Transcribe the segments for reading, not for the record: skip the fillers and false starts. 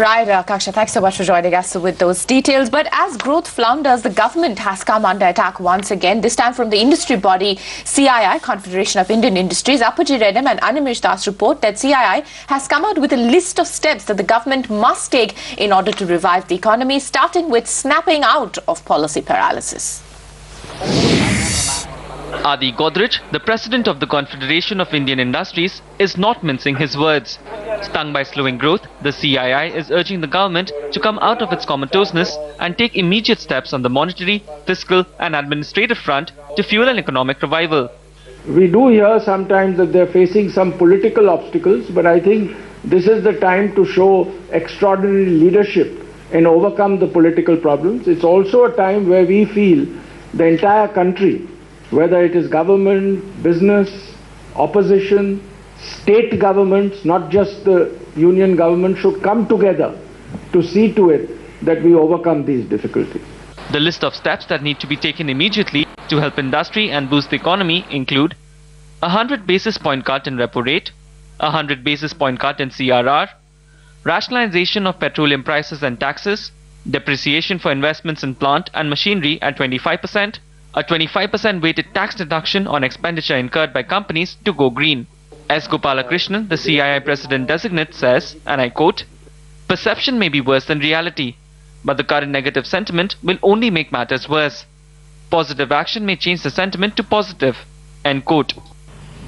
Right, Kaksha, thanks so much for joining us with those details. But as growth flounders, the government has come under attack once again, this time from the industry body CII, Confederation of Indian Industries. Appaji Redam and Animesh Das report that CII has come out with a list of steps that the government must take in order to revive the economy, starting with snapping out of policy paralysis. Adi Godrej, the president of the Confederation of Indian Industries, is not mincing his words. Stung by slowing growth, the CII is urging the government to come out of its comatoseness and take immediate steps on the monetary, fiscal and administrative front to fuel an economic revival. We do hear sometimes that they're facing some political obstacles, but I think this is the time to show extraordinary leadership and overcome the political problems. It's also a time where we feel the entire country, whether it is government, business, opposition, state governments, not just the union government, should come together to see to it that we overcome these difficulties. The list of steps that need to be taken immediately to help industry and boost the economy include a 100 basis point cut in repo rate, a 100 basis point cut in CRR, rationalization of petroleum prices and taxes, depreciation for investments in plant and machinery at 25%, a 25% weighted tax deduction on expenditure incurred by companies to go green. S. Gopalakrishnan, the CII president-designate, says, and I quote, "Perception may be worse than reality, but the current negative sentiment will only make matters worse. Positive action may change the sentiment to positive." End quote.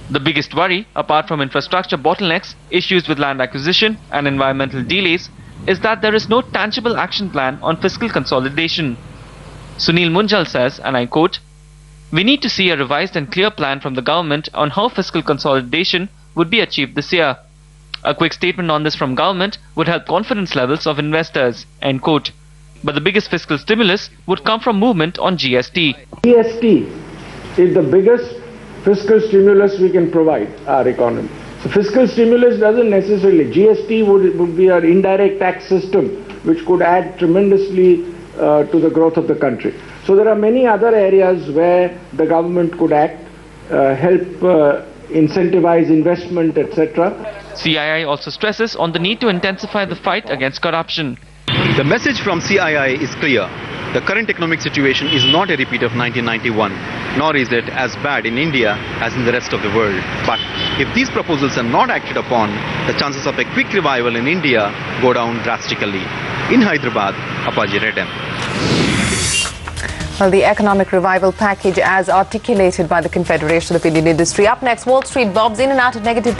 The biggest worry, apart from infrastructure bottlenecks, issues with land acquisition and environmental delays, is that there is no tangible action plan on fiscal consolidation. Sunil Munjal says, and I quote, "We need to see a revised and clear plan from the government on how fiscal consolidation would be achieved this year. A quick statement on this from government would help confidence levels of investors." End quote. But the biggest fiscal stimulus would come from movement on GST. GST is the biggest fiscal stimulus we can provide our economy. So fiscal stimulus doesn't necessarily, GST would be an indirect tax system which could add tremendously to the growth of the country. So there are many other areas where the government could act, help incentivize investment, etc. CII also stresses on the need to intensify the fight against corruption. The message from CII is clear. The current economic situation is not a repeat of 1991, nor is it as bad in India as in the rest of the world. But if these proposals are not acted upon, the chances of a quick revival in India go down drastically. In Hyderabad, Appaji Redam. Well, the economic revival package as articulated by the Confederation of Indian Industry. Up next, Wall Street bobs in and out of negative